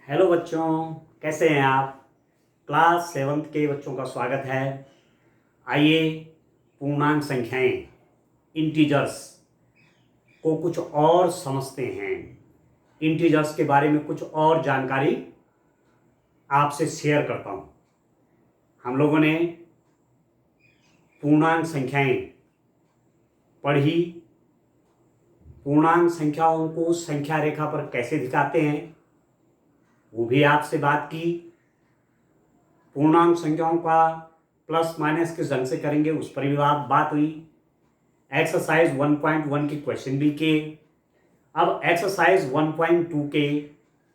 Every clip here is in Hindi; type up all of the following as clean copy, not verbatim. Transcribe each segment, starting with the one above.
हेलो बच्चों, कैसे हैं आप। क्लास 7th के बच्चों का स्वागत है। आइए पूर्णांक संख्याएं इंटीजर्स को कुछ और समझते हैं। इंटीजर्स के बारे में कुछ और जानकारी आपसे शेयर करता हूं। हम लोगों ने पूर्णांक संख्याएं पढ़ी। पूर्णांक संख्याओं को संख्या रेखा पर कैसे दिखाते हैं वो भी आपसे बात की। पूर्णांक संख्याओं का प्लस माइनस किस ढंग से करेंगे उस पर भी बात हुई। एक्सरसाइज 1.1 के क्वेश्चन भी किए। अब एक्सरसाइज 1.2 के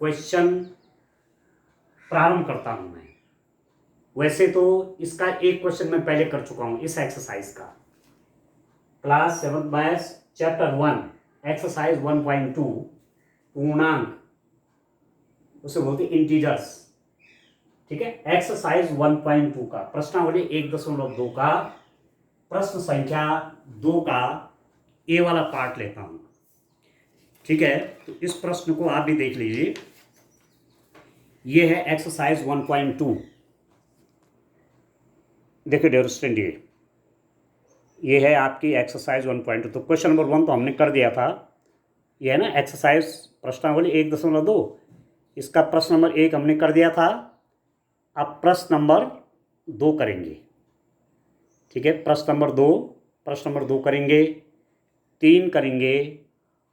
क्वेश्चन प्रारंभ करता हूं मैं। वैसे तो इसका एक क्वेश्चन मैं पहले कर चुका हूं इस एक्सरसाइज का। क्लास 7 मैथ्स चैप्टर 1 एक्सरसाइज 1.2 पूर्णांक, उसे बोलते इंटीजर्स। ठीक है, एक्सरसाइज 1.2 का प्रश्नावली 1.2 का प्रश्न संख्या 2 का ए वाला पार्ट लेता हूं। ठीक है, तो इस प्रश्न को आप भी देख लीजिए। यह है एक्सरसाइज 1.2। देखिए डियर स्टूडेंट, ये है आपकी एक्सरसाइज 1.2। तो क्वेश्चन नंबर 1 तो हमने कर दिया था। यह है ना एक्सरसाइज प्रश्नावली 1.2। इसका प्रश्न नंबर 1 हमने कर दिया था। अब प्रश्न नंबर 2 करेंगे। ठीक है, प्रश्न नंबर 2 करेंगे, 3 करेंगे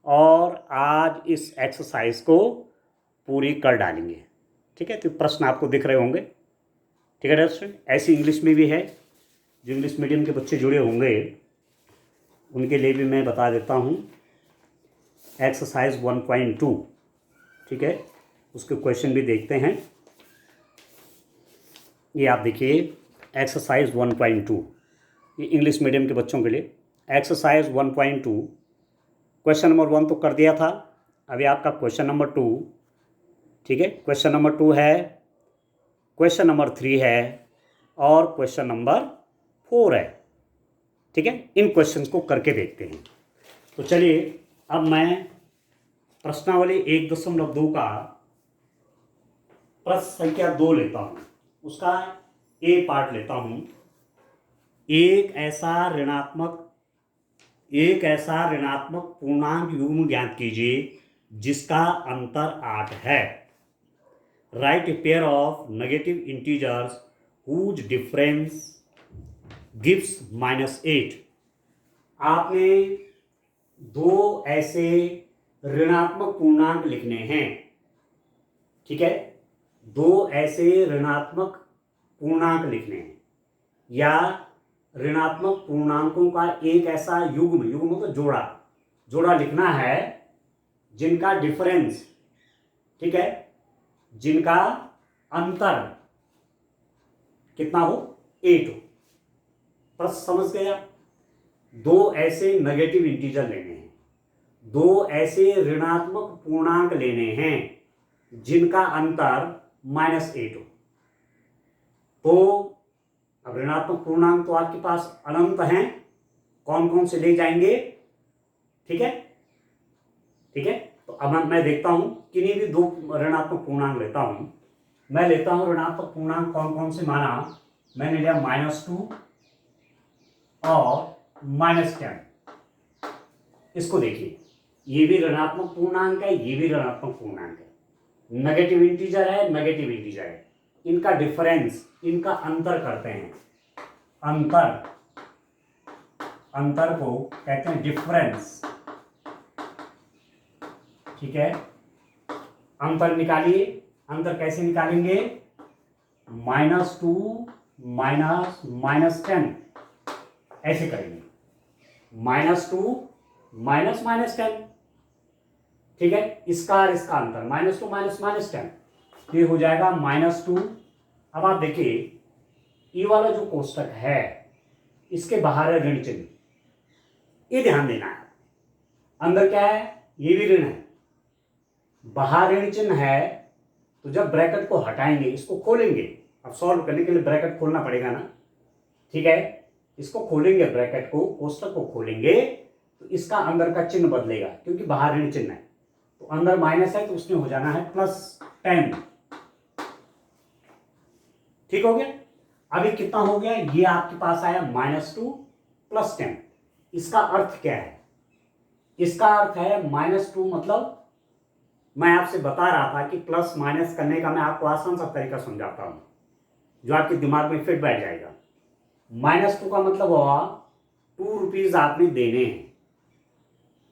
और आज इस एक्सरसाइज को पूरी कर डालेंगे। ठीक है, तो प्रश्न आपको दिख रहे होंगे। ठीक है दोस्तों, ऐसी इंग्लिश में भी है। जो इंग्लिश मीडियम के बच्चे जुड़े होंगे उनके लिए भी मैं बता देता हूँ। एक्सरसाइज 1.2, ठीक है, उसके क्वेश्चन भी देखते हैं। ये आप देखिए एक्सरसाइज 1.2, ये इंग्लिश मीडियम के बच्चों के लिए एक्सरसाइज 1.2। क्वेश्चन नंबर 1 तो कर दिया था। अभी आपका क्वेश्चन नंबर 2। ठीक है, क्वेश्चन नंबर 2 है, क्वेश्चन नंबर 3 है और क्वेश्चन नंबर 4 है। ठीक है, इन क्वेश्चंस को करके देखते हैं। तो चलिए अब मैं प्रश्नावली 1.2 का प्रश्न संख्या 2 लेता हूं। उसका ए पार्ट लेता हूं। एक ऐसा ऋणात्मक पूर्णांक युग्म ज्ञात कीजिए जिसका अंतर 8 है। Right a pair of negative integers whose difference gives -8। आपने दो ऐसे ऋणात्मक पूर्णांक लिखने हैं। ठीक है, दो ऐसे ऋणात्मक पूर्णांक लिखने हैं या ऋणात्मक पूर्णांकों का एक ऐसा युग्म तो जोड़ा लिखना है जिनका डिफरेंस, ठीक है, जिनका अंतर कितना हो, 8 हो। प्रश्न समझ गए आप। दो ऐसे नेगेटिव इंटीजर लेने हैं, दो ऐसे ऋणात्मक पूर्णांक लेने हैं जिनका अंतर -8 हो। तो अब ऋणात्मक पूर्णांक तो आपके पास अनंत हैं। कौन कौन से ले जाएंगे? ठीक है, ठीक है। तो अब मैं देखता हूं, किन्हीं भी दो ऋणात्मक पूर्णांक लेता हूं। मैं लेता हूं ऋणात्मक पूर्णांक कौन कौन से माना। मैंने लिया -2 और -10। इसको देखिए, ये भी ऋणात्मक पूर्णांक है, ये भी ऋणात्मक पूर्णांक है। नेगेटिव इंटीजर है, नेगेटिव इंटीजर है। इनका डिफरेंस, इनका अंतर करते हैं। अंतर को कहते हैं डिफरेंस। ठीक है, अंतर निकालिए। अंतर कैसे निकालेंगे? -2 -10 ऐसे करेंगे। -2 -10। ठीक है, इसका और इसका अंतर -2 -10, ये हो जाएगा -2। अब आप देखिए, ये वाला जो कोष्टक है इसके बाहर है ऋण चिन्ह, ये ध्यान देना है। अंदर क्या है? ये भी ऋण है, बाहर ऋण चिन्ह है। तो जब ब्रैकेट को हटाएंगे, इसको खोलेंगे। अब सॉल्व करने के लिए ब्रैकेट खोलना पड़ेगा ना। ठीक है, इसको खोलेंगे, ब्रैकेट को, कोष्टक को खोलेंगे तो इसका अंदर का चिन्ह बदलेगा क्योंकि बाहर ऋण चिन्ह है। तो अंदर माइनस है तो उसमें हो जाना है +10। ठीक हो गया। अभी कितना हो गया, ये आपके पास आया -2 +10। इसका अर्थ क्या है, इसका अर्थ है -2 मतलब मैं आपसे बता रहा था कि प्लस माइनस करने का मैं आपको आसान सा तरीका समझाता हूं जो आपके दिमाग में फिट बैठ जाएगा। -2 का मतलब हुआ 2 रुपीज आपने देने हैं,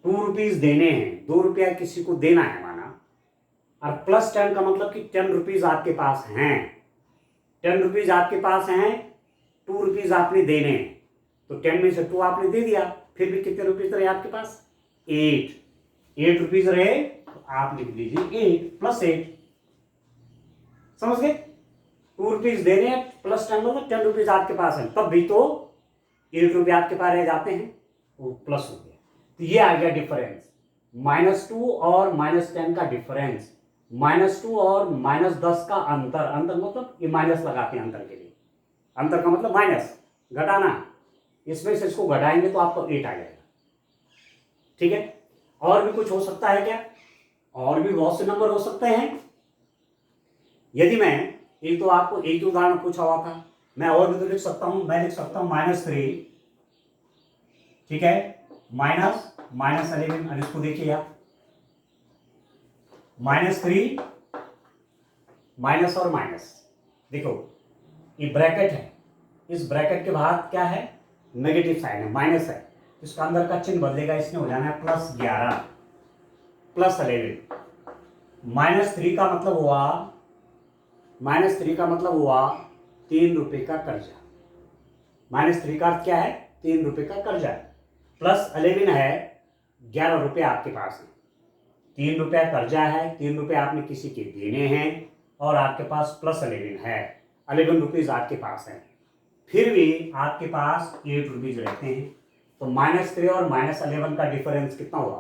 2 रुपीज देने हैं, 2 रुपया किसी को देना है माना, और +10 का मतलब कि 10 रुपीज आपके पास हैं, 10 रुपीज आपके पास हैं, 2 रुपीज आपने देने हैं, तो 10 में से 2 आपने दे दिया, फिर भी कितने रुपीज रहे आपके पास, 8 रुपीज रहे, तो आप लिख लीजिए 8 +8। समझ गए, 2 रुपीज देने हैं +10 मतलब 10 रुपीज आपके पास है, तब भी तो 8 रुपये आपके पास रह जाते हैं, वो प्लस हो गया। तो ये आ गया डिफरेंस, -2 और -10 का डिफरेंस, -2 और -10 का अंतर। अंतर मतलब ये माइनस लगाते हैं अंतर के लिए, अंतर का मतलब माइनस, घटाना, इसमें से इसको घटाएंगे तो आपको 8 आ जाएगा। ठीक है, और भी कुछ हो सकता है क्या, और भी बहुत से नंबर हो सकते हैं। यदि मैं एक तो आपको एक ही उदाहरण पूछा हुआ था, मैं और भी तो लिख सकता हूं, मैं लिख सकता हूं -3, ठीक है, -11। अब इसको देखिए आप, -3 माइनस और माइनस, देखो ये ब्रैकेट है, इस ब्रैकेट के बाद क्या है, नेगेटिव साइन है, माइनस है, इसका अंदर का चिन्ह बदलेगा, इसमें हो जाना है +11 +11। -3 का मतलब हुआ, -3 का मतलब हुआ 3 रुपए का कर्जा, -3 का अर्थ क्या है, 3 रुपए का कर्जा, +11 है 11 रुपए आपके पास है, 3 रुपया कर्जा है, 3 रुपये आपने किसी के देने हैं, और आपके पास +11 है, 11 रुपीज आपके पास है, फिर भी आपके पास 8 रुपीज रहते हैं, तो -3 और -11 का डिफरेंस कितना हुआ,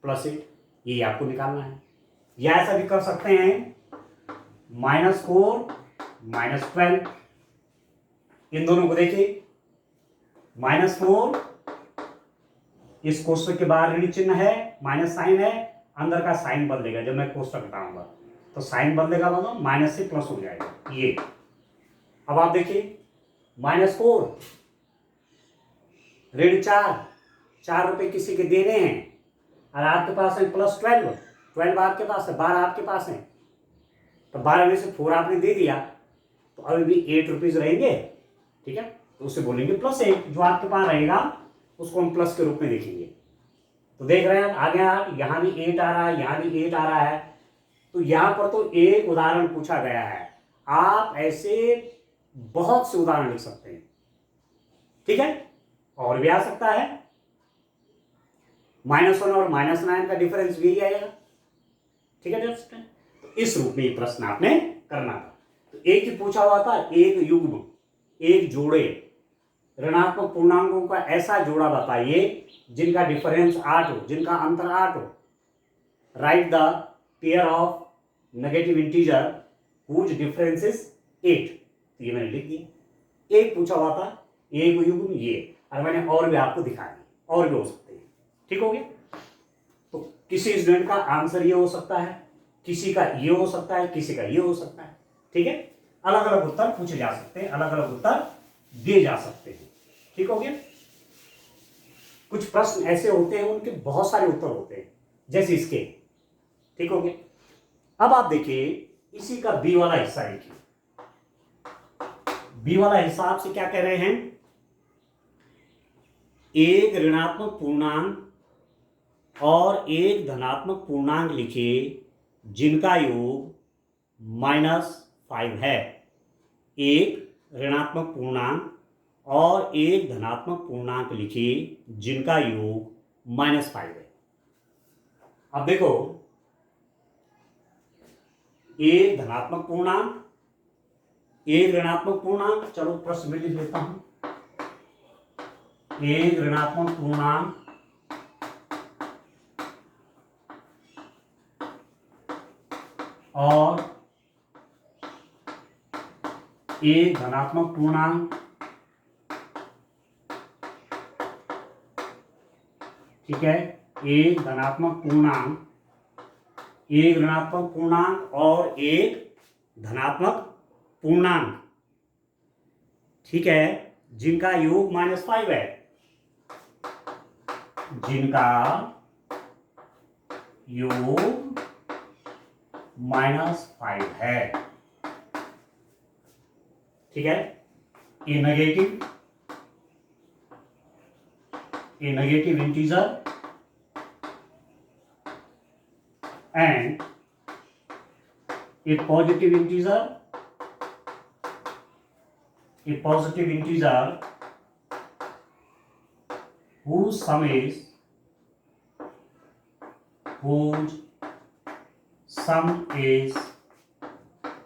+8, ये आपको निकालना है। या ऐसा भी कर सकते हैं -4 -12, इन दोनों को देखिए, -4, इस कोष्टक के बाहर ऋण चिन्ह है, माइनस साइन है, अंदर का साइन बदलेगा जब मैं कोष्टक हटाऊंगा, तो साइन बदलेगा मतलब माइनस से प्लस हो जाएगा ये। अब आप देखिए -4 ऋण 4 रुपए किसी के देने हैं, और आपके पास है +12 आपके पास है, 12 आपके पास है, तो 12 में से 4 आपने दे दिया, तो अभी भी 8 रुपीज रहेंगे। ठीक है, तो उसे बोलेंगे +8, जो आपके पास रहेगा उसको हम प्लस के रूप में देखेंगे। तो देख रहे हैं आगे आप, यहां भी 8 आ रहा है, यहां भी 8 आ रहा है, तो यहां पर तो एक उदाहरण पूछा गया है, आप ऐसे बहुत से उदाहरण लिख सकते हैं। ठीक है, और भी आ सकता है, -1 और -9 का डिफरेंस भी यही आएगा। ठीक है दोस्तों, तो इस रूप में ये प्रश्न आपने करना था। तो एक ही पूछा हुआ था, एक युग्म, एक जोड़े ऋणात्मक पूर्णांकों का ऐसा जोड़ा बताइए जिनका डिफरेंस 8 हो, जिनका अंतर 8 हो। Right the pair of negative integer whose difference is 8। तो ये मैंने लिख दिया, एक पूछा हुआ था, एक युग्म ये, और मैंने और भी आपको दिखा दिया, और भी हो सकते हैं। ठीक हो गया, तो किसी स्टूडेंट का आंसर ये हो सकता है, किसी का ये हो सकता है, किसी का ये हो सकता है। ठीक है, अलग अलग उत्तर पूछे जा सकते हैं, अलग अलग उत्तर दिए जा सकते हैं। ठीक हो गया, कुछ प्रश्न ऐसे होते हैं उनके बहुत सारे उत्तर होते हैं, जैसे इसके। ठीक हो गया, अब आप देखिए इसी का बी वाला हिस्सा देखिए, बी वाला हिस्सा आपसे क्या कह रहे हैं, एक ऋणात्मक पूर्णांक और एक धनात्मक पूर्णांक लिखिए जिनका योग -5 है। एक ऋणात्मक पूर्णांक और एक धनात्मक पूर्णांक लिखिए जिनका योग -5 है। अब देखो, एक धनात्मक पूर्णांक, एक ऋणात्मक पूर्णांक, चलो प्रश्न में लिख लेता हूं, एक ऋणात्मक पूर्णांक और एक धनात्मक पूर्णांक। ठीक है, एक धनात्मक पूर्णांक एक ऋणात्मक पूर्णांक और एक धनात्मक पूर्णांक, ठीक है, जिनका योग -5 है, जिनका योग -5 है, ठीक है। A negative integer and a positive integer whose sum is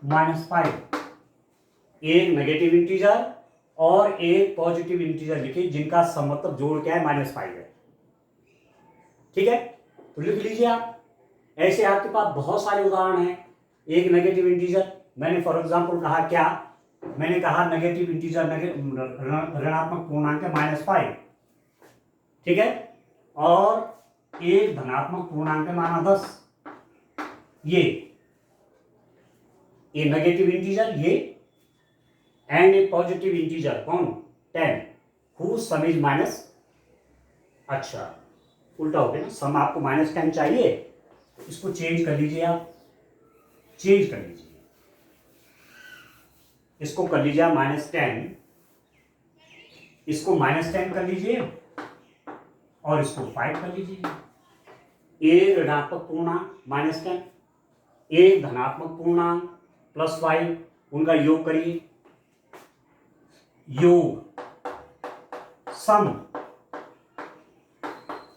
-5। एक नेगेटिव इंटीजर और एक पॉजिटिव इंटीजर लिखिए जिनका सम मतलब जोड़ क्या है, -5 है, ठीक है। तो लिख लीजिए आप। ऐसे आपके पास बहुत सारे उदाहरण हैं। एक नेगेटिव इंटीजर, मैंने फॉर एग्जांपल कहा क्या, मैंने कहा नेगेटिव इंटीजर ऋणात्मक पूर्णांक है -5, ठीक है, और एक धनात्मक पूर्णांक है माना 10। ये नेगेटिव इंटीजर ये, एंड ए पॉजिटिव इंटीजर कौन, 10, हु सम इज माइनस, अच्छा उल्टा हो गया ना, सम आपको -10 चाहिए, इसको चेंज कर लीजिए आप, चेंज कर लीजिए, इसको कर लीजिए -10, इसको -10 कर लीजिए और इसको 5 कर लीजिए। एक ऋणात्मक पूर्णांक -10, एक धनात्मक पूर्णांक +5, उनका योग करिए, योग सम,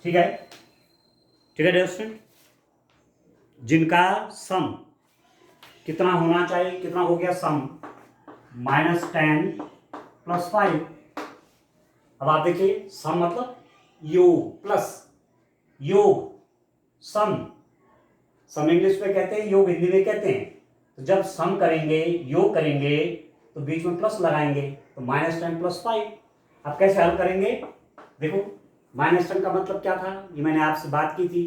ठीक है, ठीक है दोस्तों, जिनका सम कितना होना चाहिए, कितना हो गया सम, -10 + 5। अब आप देखिए सम मतलब योग प्लस योग, सम इंग्लिश में कहते हैं, योग हिंदी में कहते हैं। तो जब सम करेंगे, योग करेंगे, तो बीच में प्लस लगाएंगे, तो -10 + 5। आप कैसे हल करेंगे, देखो -10 का मतलब क्या था, ये मैंने आपसे बात की थी,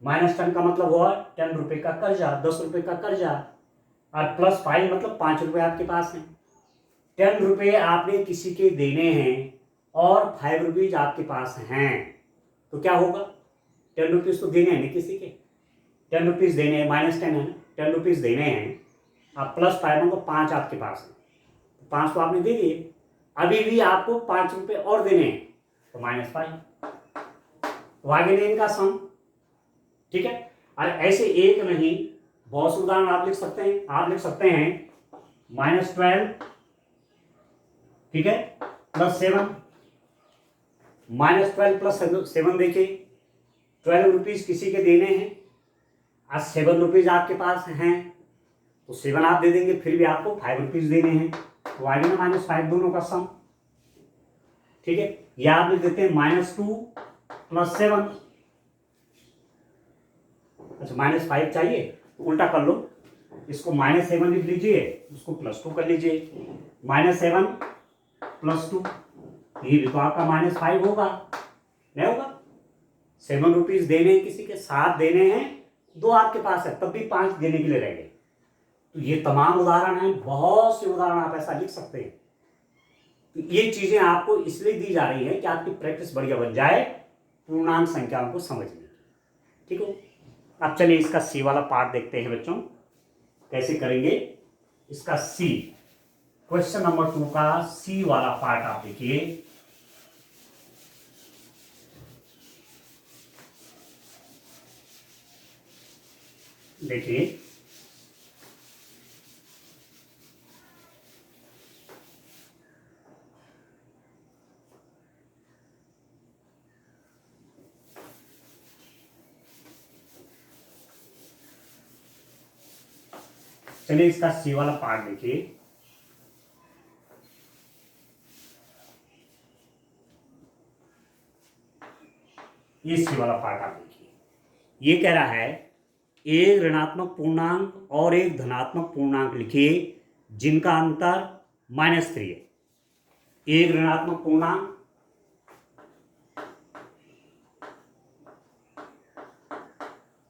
-10 का मतलब हुआ 10 रुपए का कर्जा, 10 रुपए का कर्जा, और +5 मतलब 5 रुपए आपके पास हैं। 10 रुपये आपने किसी के देने हैं और 5 रुपीज आपके पास हैं, तो क्या होगा, 10 रुपीज तो देने हैं नहीं किसी के, 10 रुपीज देने हैं, -10 है ना, 10 रुपीज देने हैं, आप +5 मतलब 5 आपके पास है, 5 तो आपने दे दिए, अभी भी आपको 5 रुपये और देने हैं, तो -5, तो आगे नहीं इनका सम, ठीक है। और ऐसे एक नहीं बहुत से उदाहरण आप लिख सकते हैं, आप लिख सकते हैं -12, ठीक है, +7, -12 + 7 देखिए, 12 रुपीज किसी के देने हैं, आज 7 रुपीज आपके पास हैं, तो 7 आप दे देंगे, फिर भी आपको 5 रुपीज देने हैं, तो आगे ना -5 दोनों का सम, ठीक है। या आप लिख देते हैं -2 + 7, अच्छा -5 चाहिए तो उल्टा कर लो, इसको -7 लिख लीजिए, उसको +2 कर लीजिए, -7 + 2, ये भी तो आपका -5 होगा, नहीं होगा, 7 रुपीज देने किसी के, 7 देने हैं, 2 आपके पास है, तब भी 5 देने के लिए रह गए। तो ये तमाम उदाहरण हैं, बहुत से उदाहरण आप ऐसा लिख सकते हैं। तो ये चीजें आपको इसलिए दी जा रही है कि आपकी प्रैक्टिस बढ़िया बन जाए पूर्णांक संख्याओं को समझने की, ठीक हो। अब चलिए इसका सी वाला पार्ट देखते हैं बच्चों, कैसे करेंगे इसका सी, क्वेश्चन नंबर 2 का सी वाला पार्ट आप देखिए। देखिए चलिए इसका सी वाला पार्ट देखिए। ये सी वाला पार्ट आप देखिए, ये कह रहा है एक ऋणात्मक पूर्णांक और एक धनात्मक पूर्णांक लिखिए जिनका अंतर -3 है। एक ऋणात्मक पूर्णांक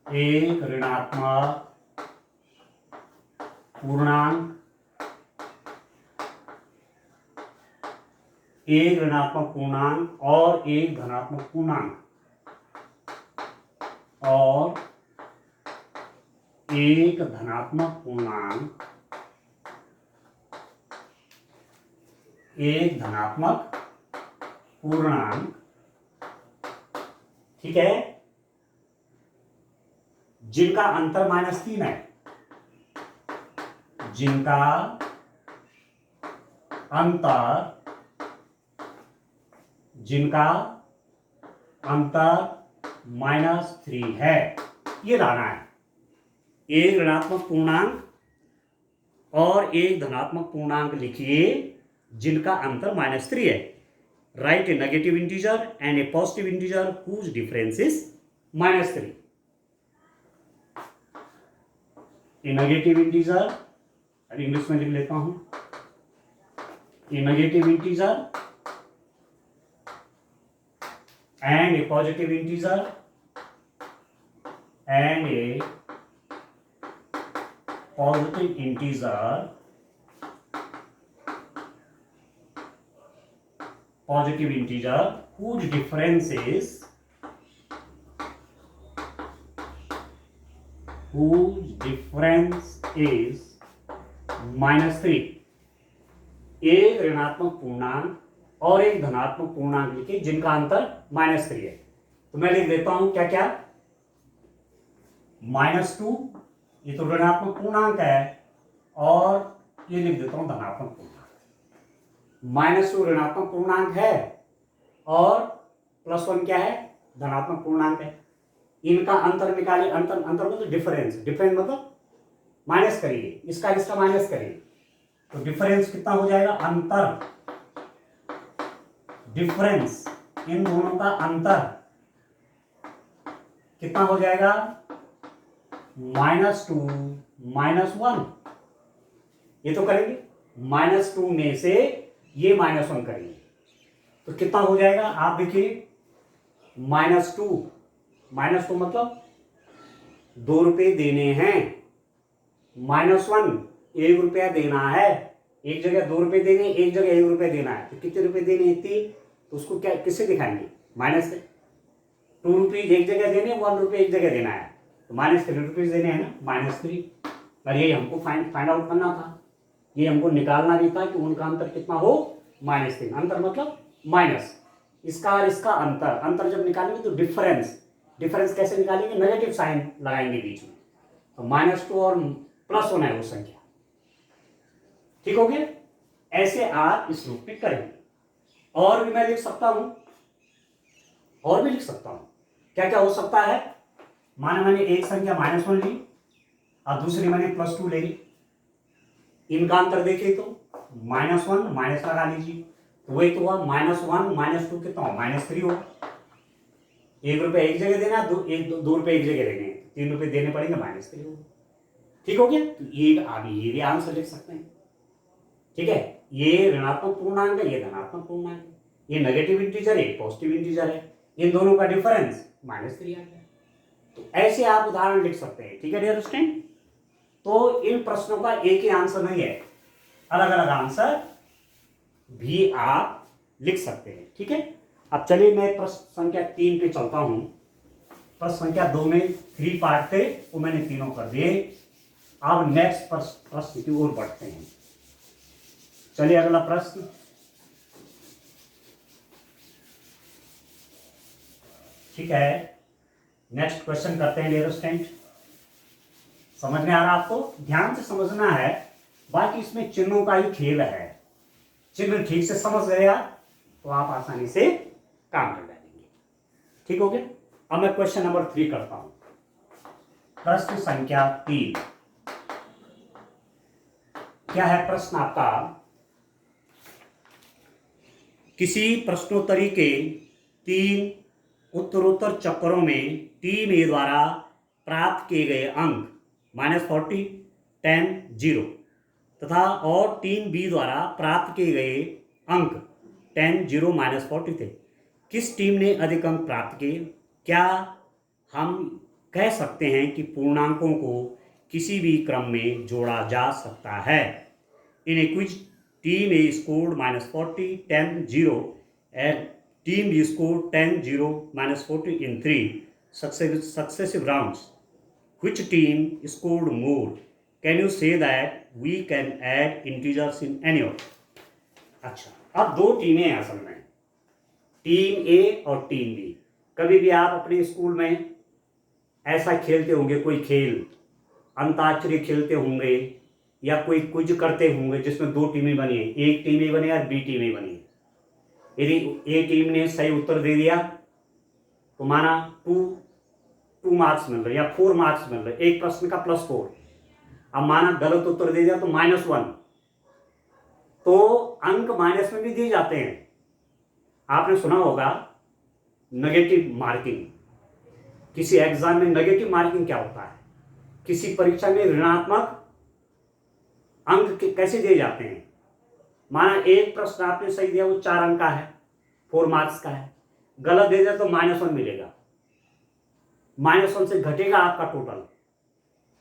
एक ऋणात्मक पूर्णांक, एक ऋणात्मक पूर्णांक और एक धनात्मक पूर्णांक, और एक धनात्मक पूर्णांक, एक धनात्मक पूर्णांक, ठीक है, जिनका अंतर -3 है, जिनका अंतर -3 है, ये लाना है। एक ऋणात्मक पूर्णांक और एक धनात्मक पूर्णांक लिखिए जिनका अंतर -3 है। Right a negative integer and a positive integer whose difference is -3। A negative integer, English में लिख लेता हूं, a negative integer and a positive integer and a positive integer whose difference is -3। एक ऋणात्मक पूर्णांक और एक धनात्मक पूर्णांक लिखिए जिनका अंतर -3 है। तो मैं लिख देता हूं क्या क्या, -2, ये तो ऋणात्मक पूर्णांक है, और ये लिख देता हूं धनात्मक पूर्णांक। -2 ऋणात्मक पूर्णांक है और +1 क्या है, धनात्मक पूर्णांक है। इनका अंतर निकालिए, अंतर मतलब डिफरेंस, डिफरेंस मतलब माइनस करिए, इसका इसका माइनस करिए, तो डिफरेंस कितना हो जाएगा, अंतर, डिफरेंस, इन दोनों का अंतर कितना हो जाएगा, -2 -1। ये तो करेंगे, -2 में से ये -1 करेंगे तो कितना हो जाएगा, आप देखिए, -2 मतलब 2 रुपये देने हैं, -1 1 रुपया देना है, एक जगह 2 रुपये देने, एक जगह 1 रुपया देना है, तो कितने रुपए देने हैं, 3, तो उसको क्या किससे दिखाएंगे, माइनस से। 2 रुपीज एक जगह देने, 1 रुपये एक जगह देना है, तो -3 रुपीज देने हैं ना, -3। और ये हमको फाइंड आउट करना था, ये हमको निकालना भी था कि उनका अंतर कितना हो, -3। अंतर मतलब माइनस, इसका और इसका अंतर, अंतर जब निकालेंगे तो डिफरेंस, डिफरेंस कैसे निकालेंगे, नेगेटिव साइन लगाएंगे बीच में, तो -2 और +1 है वो संख्या, ठीक हो गया। ऐसे आप इस रूप में करेंगे। और भी मैं लिख सकता हूं, और भी लिख सकता हूं, क्या क्या हो सकता है, माना मैंने एक संख्या -1 ली और दूसरी मैंने +2 ले ली, इनका अंतर देखिए तो -1 माइनस लगा लीजिए, तो वही तो हुआ, -1 -2 कितना हो, -3 हो। 1 रुपये एक जगह देना, 2 रुपये एक जगह देने, 3 रुपये देने पड़ेंगे, -3 हो, ठीक हो गया। तो ये आप ये भी आंसर लिख सकते हैं, ठीक है। ये ऋणात्मक पूर्णांक है, ये धनात्मक पूर्णांक है, ये नेगेटिव इंटीजर है, पॉजिटिव इंटीजर है, इन दोनों का डिफरेंस -3 आ गया। तो ऐसे आप उदाहरण लिख सकते हैं, ठीक है डियर स्टूडेंट। तो इन प्रश्नों का एक ही आंसर नहीं है, अलग अलग आंसर भी आप लिख सकते हैं, ठीक है। अब चलिए मैं प्रश्न संख्या 3 पे चलता हूं। प्रश्न संख्या 2 में 3 पार्ट थे, वो मैंने तीनों कर दिए। अब नेक्स्ट प्रश्न की ओर बढ़ते हैं। चलिए अगला प्रश्न, ठीक है, नेक्स्ट क्वेश्चन करते हैं डियर स्टूडेंट। समझ में आ रहा आपको, ध्यान से समझना है, बाकी इसमें चिन्हों का ही खेल है। चिन्ह ठीक से समझ गए आप तो आप आसानी से काम कर डालेंगे, ठीक हो गया। अब मैं क्वेश्चन नंबर 3 करता हूं। प्रश्न संख्या 3, क्या है प्रश्न आपका, किसी प्रश्नोत्तरी के 3 उत्तरोत्तर चक्करों में टीम ए द्वारा प्राप्त किए गए अंक -40, 10, 0 तथा और टीम बी द्वारा प्राप्त किए गए अंक 10, 0, -40 थे। किस टीम ने अधिक अंक प्राप्त किए, क्या हम कह सकते हैं कि पूर्णांकों को किसी भी क्रम में जोड़ा जा सकता है। इन ए quiz team A scored -40, 10, 0 and team B scored 10, 0, -40 in 3 successive rounds. Which team scored more? Can you say that we can add integers in any order? अच्छा, अब दो टीमें हैं असल में, टीम ए और टीम बी। कभी भी आप अपने स्कूल में ऐसा खेलते होंगे, कोई खेल अंताक्षरी खेलते होंगे या कोई क्विज करते होंगे जिसमें दो टीमें बनी है, एक टीम ए बनी है और बी टीम ए बनी है। यदि ए टीम ने सही उत्तर दे दिया तो माना 2 मार्क्स मिल रहे या 4 मार्क्स मिल रहे, एक प्रश्न का +4। अब माना गलत उत्तर दे दिया तो -1, तो अंक माइनस में भी दिए जाते हैं। आपने सुना होगा नेगेटिव मार्किंग। किसी एग्जाम में नेगेटिव मार्किंग क्या होता है? किसी परीक्षा में ऋणात्मक अंक कैसे दिए जाते हैं? माना एक प्रश्न आपने सही दिया, वो 4 अंक का है, 4 मार्क्स का है, गलत दे दिया तो -1 मिलेगा, -1 से घटेगा आपका टोटल।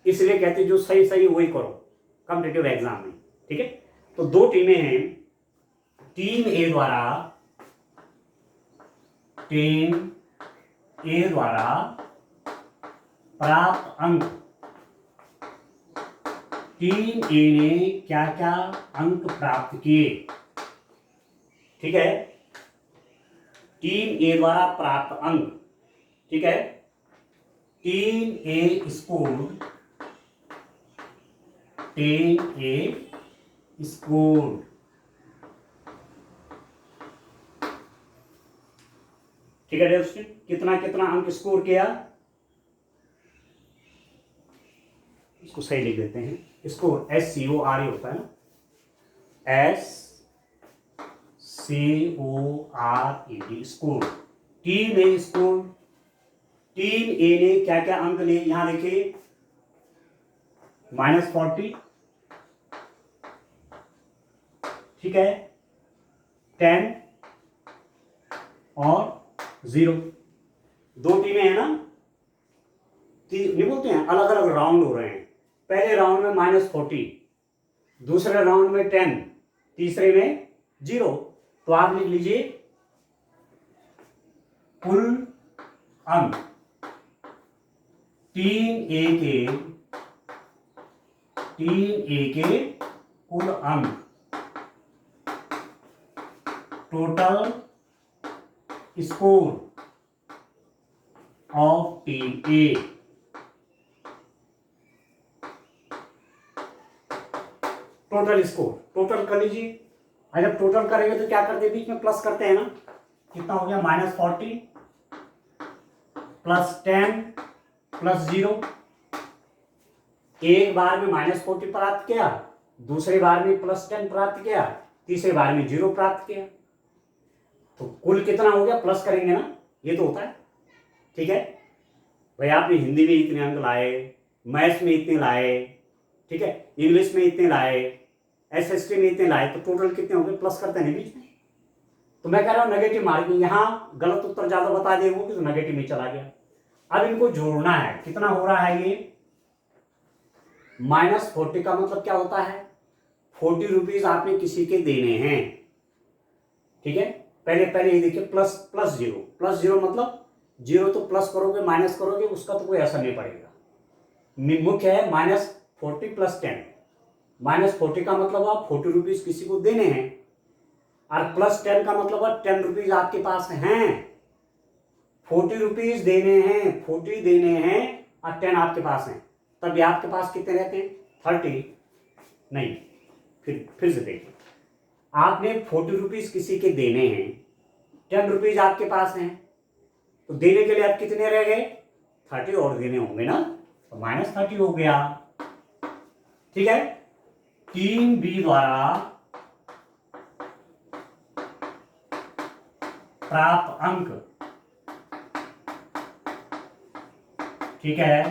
इसलिए कहते हैं जो सही सही वही करो कॉम्पिटिटिव एग्जाम में, ठीक है। तो दो टीमें हैं, टीम ए द्वारा प्राप्त अंक, टीम ए ने क्या क्या अंक प्राप्त किए, ठीक है। टीम ए द्वारा प्राप्त अंक, ठीक है। टीम ए स्कोर्ड 10 ठीक है दोस्तों, कितना कितना अंक स्कोर किया, इसको सही लिख देते हैं। स्कोर SCORE होता है ना, SCORED, स्कोर। टीम ए स्कोर, टीम ए ने क्या क्या अंक लिए, यहां देखिए -40, ठीक है, 10 और 0। दो टीमें हैं ना, नहीं बोलते हैं, अलग अलग राउंड हो रहे हैं। पहले राउंड में -40, दूसरे राउंड में 10, तीसरे में 0। तो आप लिख लीजिए कुल अंक टीम ए के कुल अंक, total score of team A. Total score, total कर लीजिए। जब टोटल करेंगे तो क्या करते हैं, बीच में प्लस करते हैं ना। कितना हो गया, -40 +10 +0। एक बार में -40 प्राप्त किया, दूसरे बार में +10 प्राप्त किया, तीसरे बार में 0 प्राप्त किया। तो कुल कितना हो गया, प्लस करेंगे ना, ये तो होता है, ठीक है भाई। आपने हिंदी में इतने अंक लाए, मैथ्स में इतने लाए, ठीक है, इंग्लिश में इतने लाए, SST में इतने लाए, तो टोटल कितने हो गए, प्लस करते हैं बीच में। तो मैं कह रहा हूं नेगेटिव मार्किंग, यहां गलत उत्तर ज्यादा बता दिए वो, तो नेगेटिव में चला गया। अब इनको जोड़ना है, कितना हो रहा है ये, -40 का मतलब क्या होता है, 40 रुपीज आपने किसी के देने हैं, ठीक है। पहले ये देखिए, +0 मतलब 0 तो प्लस करोगे, माइनस करोगे, उसका तो कोई असर नहीं पड़ेगा। मुख्य है -40 + 10। -40 का मतलब आप 40 रुपीज किसी को देने हैं, और +10 का मतलब 10 रुपीज आपके पास हैं। 40 रुपीज देने हैं, 40 देने हैं और 10 आपके पास हैं, तब आपके पास कितने रहते हैं, 30 नहीं। फिर से देखिए, आपने 40 रुपीज किसी के देने हैं, 10 रुपीज आपके पास हैं, तो देने के लिए आप कितने रह गए, 30 और देने होंगे ना, तो -30 हो गया, ठीक है। टीम बी द्वारा प्राप्त अंक, ठीक है,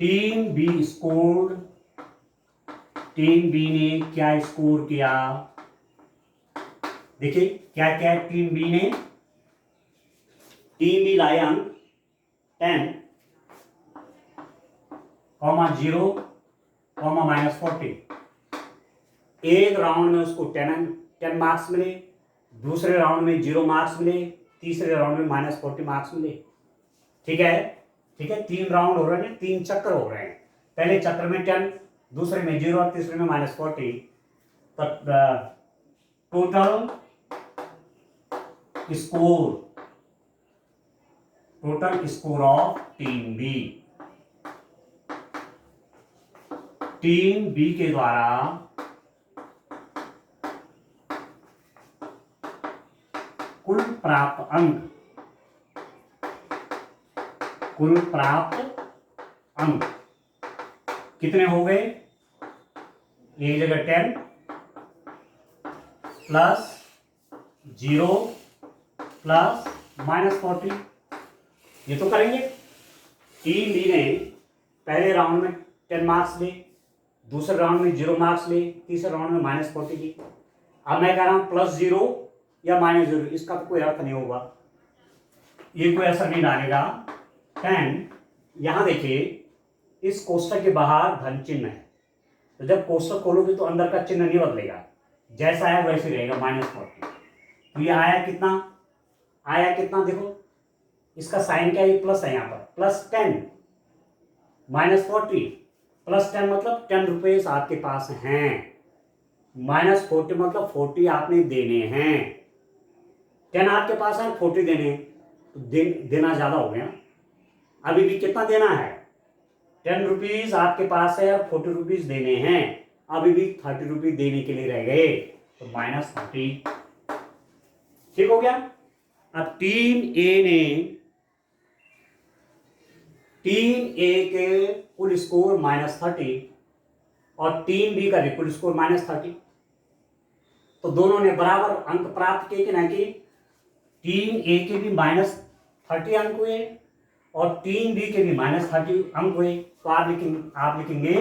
team B scored, team B ने क्या स्कोर किया, देखिए क्या क्या टीम बी लाए अंक, 10, -0, -40। एक राउंड में उसको 10 मार्क्स मिले, दूसरे राउंड में 0 मार्क्स मिले, तीसरे राउंड में -40 मार्क्स मिले। ठीक है, ठीक है, 3 राउंड हो रहे हैं, 3 चक्कर हो रहे हैं। पहले चक्कर में 10, दूसरे में 0 और तीसरे में -40। Total score of team B के द्वारा कुल प्राप्त अंक कितने हो गए? एक जगह 10 प्लस 0 प्लस -40, ये तो करेंगे। टीम बी ने पहले राउंड में 10 मार्क्स लिए, दूसरे राउंड में 0 मार्क्स लिए, तीसरे राउंड में -40 लिए। अब मैं कह रहा हूं +0 या -0, इसका तो कोई अर्थ नहीं होगा, ये कोई असर नहीं डालेगा। 10, यहां देखिए इस कोष्ठक के बाहर धन चिन्ह है, तो जब कोष्ठक खोलोगे तो अंदर का चिन्ह नहीं बदलेगा, जैसा है वैसे रहेगा -40। तो ये आया कितना देखो, इसका साइन क्या है, प्लस है, यहाँ पर +10 -40, +10 मतलब 10 रुपये आपके पास हैं, -40 मतलब 40 आपने देने हैं। 10 आपके पास है, 40 देने हैं, तो देना ज्यादा हो गया। अभी भी कितना देना है? 10 रुपीज आपके पास है और 40 रुपीज देने हैं, अभी भी 30 रुपीज देने के लिए रह गए, तो -30। ठीक हो गया। अब टीम ए के कुल स्कोर -30 और टीम बी का भी कुल स्कोर -30, तो दोनों ने बराबर अंक प्राप्त किए कि नहीं किए? टीम ए के भी -30 अंक हुए और टीम बी के भी -30 अंक हुए, तो आप लिखेंगे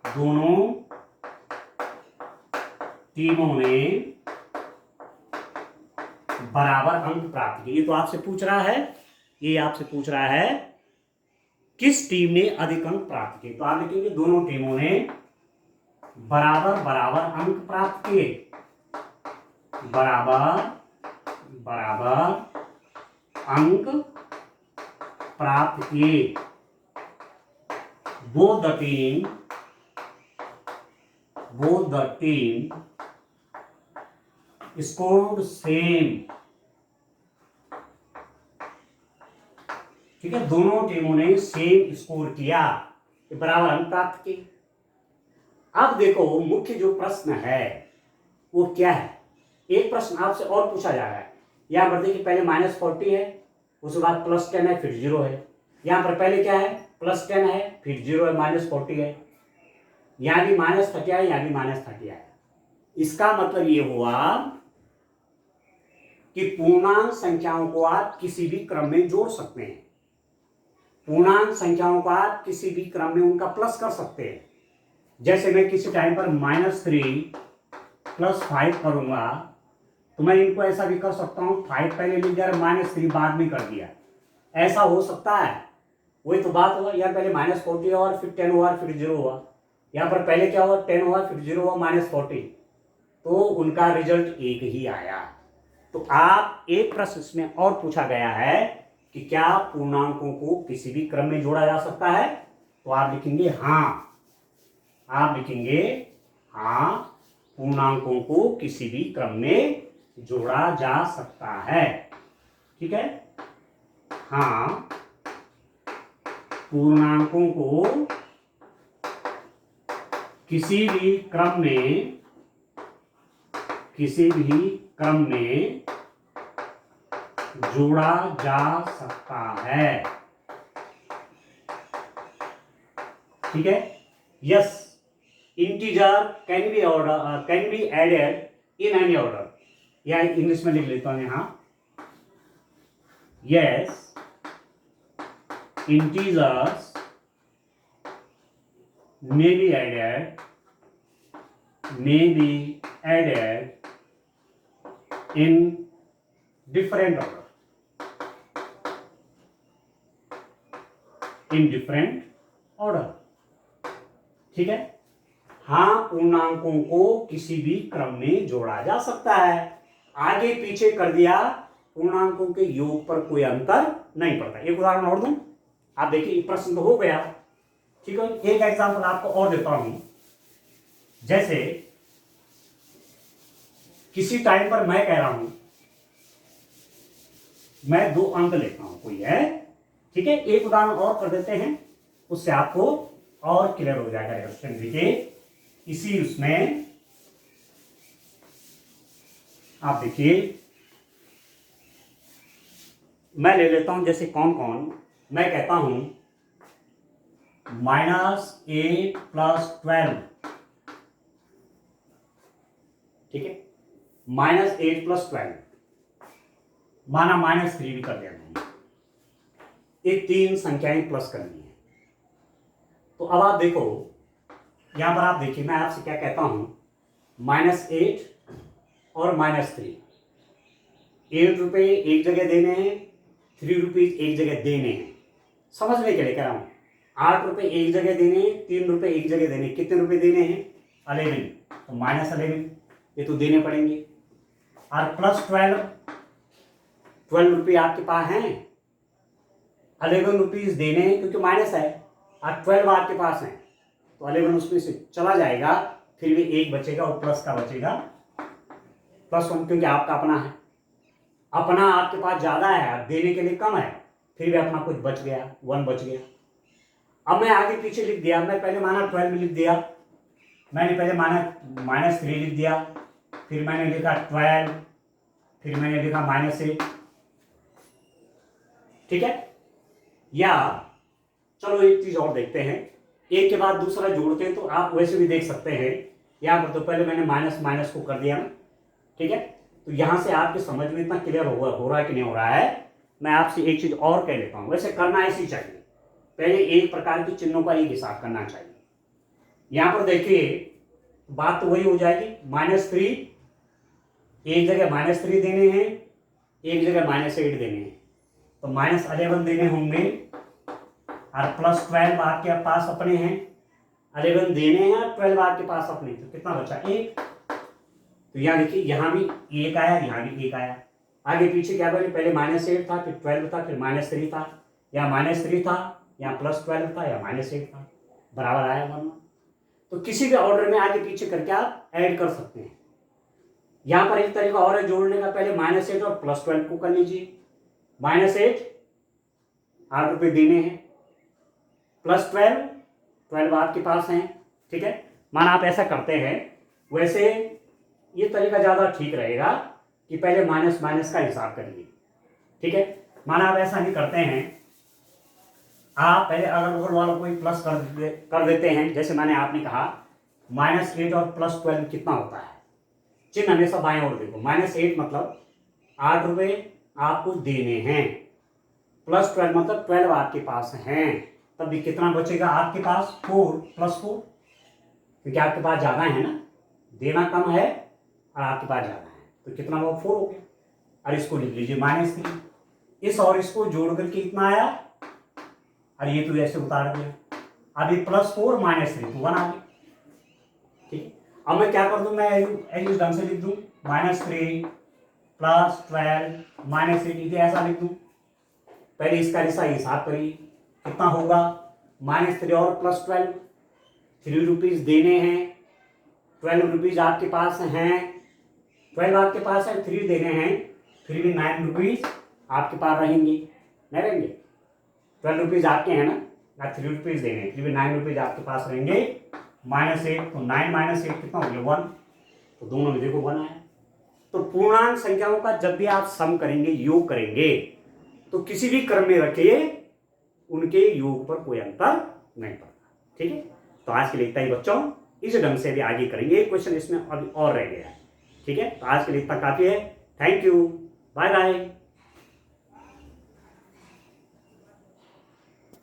दोनों टीमों ने बराबर अंक प्राप्त किए। ये तो आपसे पूछ रहा है, ये आपसे पूछ रहा है किस टीम ने अधिक अंक प्राप्त किए, तो आप लिखेंगे दोनों टीमों ने बराबर अंक प्राप्त किए, बराबर अंक प्राप्त किए। Both the team scored same. ठीक है, दोनों टीमों ने सेम स्कोर किया, बराबर अंक प्राप्त किए। अब देखो मुख्य जो प्रश्न है वो क्या है? एक प्रश्न आपसे और पूछा जा रहा है, यहां पर देखिए पहले -40 है, उसके बाद +10 है, फिर 0 है। यहां पर पहले क्या है? +10 है, फिर 0 है, -40 है, यहां भी -30 है, यहां भी -30 है। इसका मतलब ये हुआ कि पूर्णांक संख्याओं को आप किसी भी क्रम में जोड़ सकते हैं, पूर्णांक संख्याओं को आप किसी भी क्रम में उनका प्लस कर सकते हैं। जैसे मैं किसी टाइम पर -3 + 5 करूंगा, तो मैं इनको ऐसा भी कर सकता हूं, 5 पहले लिख दिया, -3 बाद में कर दिया, ऐसा हो सकता है। वही तो बात हुआ, यहाँ पहले -40 हुआ, फिर 10 हुआ, फिर 0 हुआ। यहाँ पर पहले क्या हुआ? 10 हुआ, फिर 0 हुआ, -40, तो उनका रिजल्ट एक ही आया। तो आप एक प्रश्न इसमें और पूछा गया है कि क्या पूर्णांकों को किसी भी क्रम में जोड़ा जा सकता है, तो आप लिखेंगे हाँ, पूर्णांकों को किसी भी क्रम में जोड़ा जा सकता है। ठीक है, हाँ, पूर्णांकों को किसी भी क्रम में जोड़ा जा सकता है। ठीक है, yes, integer can be added in any order, या इंग्लिश में लिख लेता हूं यहां, yes, integers may be added in different order, in different order. ठीक है, हाँ पूर्णांकों को किसी भी क्रम में जोड़ा जा सकता है, आगे पीछे कर दिया पूर्णांकों के योग पर कोई अंतर नहीं पड़ता। एक उदाहरण और दूं, आप देखिए प्रश्न तो हो गया। ठीक है, एक एग्जांपल आपको और देता हूं। जैसे किसी टाइम पर मैं कह रहा हूं मैं 2 अंक लेता हूं, कोई है। ठीक है, एक उदाहरण और कर देते हैं, उससे आपको और क्लियर हो जाएगा क्वेश्चन। देखिए इसी उसमें आप देखिए, मैं ले लेता हूं जैसे कौन कौन, मैं कहता हूं -8 + 12। ठीक है, -8 + 12, माना -3 भी कर दिया मैंने, ये 3 संख्याएं प्लस करनी है। तो अब आप देखो, यहां पर आप देखिए मैं आपसे क्या कहता हूं, -8 और -3, 8 रुपए एक जगह देने हैं, 3 रुपीज एक जगह देने हैं। समझने के लिए कह रहा हूं, 8 रुपए एक जगह देने हैं, 3 रुपए एक जगह देने, कितने रुपए देने हैं 11, तो -11 ये तो देने पड़ेंगे। और +12, 12 रुपये आपके पास हैं, 11 रुपीज देने हैं क्योंकि माइनस है, और 12 आपके पास हैं, तो 11 उसमें से चला जाएगा, फिर भी 1 बचेगा और प्लस का बचेगा +1, क्योंकि आपका अपना है, अपना आपके पास ज्यादा है, देने के लिए कम है, फिर भी अपना कुछ बच गया, 1 बच गया। अब मैं आगे पीछे लिख दिया, मैं पहले माना 12 लिख दिया, मैंने पहले माना -3 लिख दिया, फिर मैंने लिखा 12, फिर मैंने लिखा -8। ठीक है, या चलो एक चीज और देखते हैं, एक के बाद दूसरा जोड़ते हैं, तो आप वैसे भी देख सकते हैं। यहां पर तो पहले मैंने माइनस माइनस को कर दिया ना। ठीक है, तो यहां से आपके समझ में इतना क्लियर हो रहा है कि नहीं हो रहा है। मैं आपसे एक चीज और कह लेता हूं, वैसे करना ऐसी चाहिए, पहले एक प्रकार की चिन्हों का एक हिसाब करना चाहिए। यहां पर देखिए बात तो वही हो जाएगी, -3 एक जगह -3 देने हैं, एक जगह -8 देने हैं, तो -11 देने होंगे, और +12 आपके पास अपने हैं, 11 देने हैं और 12 आपके पास अपने, तो कितना बचा 1। तो यहाँ देखिए, यहाँ भी 1 आया, यहाँ भी 1 आया, आगे पीछे क्या बोले, पहले -8 था, फिर 12 था, फिर -3 था, या -3 था, या +12 था, या -8 था, बराबर आया वरना। तो किसी भी ऑर्डर में आगे पीछे करके आप ऐड कर सकते हैं। यहां पर एक तरीका और है जोड़ने का, पहले -8 और +12 को कर लीजिए, -8 8 रुपये देने हैं, +12 12 आपके पास हैं। ठीक है, माना आप ऐसा करते हैं, वैसे ये तरीका ज़्यादा ठीक रहेगा कि पहले माइनस माइनस का हिसाब करिए। ठीक है, माना आप ऐसा नहीं करते हैं, आप पहले अगर बगल वालों को प्लस कर देते हैं, जैसे मैंने आपने कहा -8 और +12 कितना होता है, चिन्ह हमेशा बाएं ओर देखो, -8 मतलब 8 रुपये आपको देने हैं, +12 मतलब 12 आपके पास हैं, तब भी कितना बचेगा आपके पास 4 + 4, क्योंकि आपके पास ज़्यादा है ना, देना कम है और आपके पास ज़्यादा है, तो कितना वो 4 हो गया। और इसको लिख लीजिए -3, इस और इसको जोड़ करके कितना आया, और ये तो ऐसे उतार दिया, अभी +4 -3 तो 1 आ गया। ठीक, अब मैं क्या कर दूं, मैं इस ढंग से लिख दूं, -3 +12 -8, ऐसा लिख दूं। पहले इसका हिसाब करिए, कितना होगा, -3 और +12, 3 रुपीज देने हैं, 12 रुपीज आपके पास हैं, 12 आपके पास है, 3 देने हैं, फिर भी 9 रुपीज आपके पास रहेंगे, नहीं रहेंगे, 12 रुपीज आपके हैं ना, 3 रुपीज देने हैं, फिर भी 9 रुपीज आपके पास रहेंगे, -8, तो 9 -8 कितना हो गया 1, तो दोनों में देखो 1 आया। तो पूर्णांक संख्याओं का जब भी आप सम करेंगे, योग करेंगे, तो किसी भी क्रम में रखिए, उनके योग पर कोई अंतर नहीं पड़ता। ठीक है, तो आज के लिए इतना ही बच्चों, इस ढंग से भी आगे करेंगे, एक क्वेश्चन इसमें अभी और रह गया है। ठीक है, तो आज के लिए इतना काफी है, थैंक यू, बाय बाय।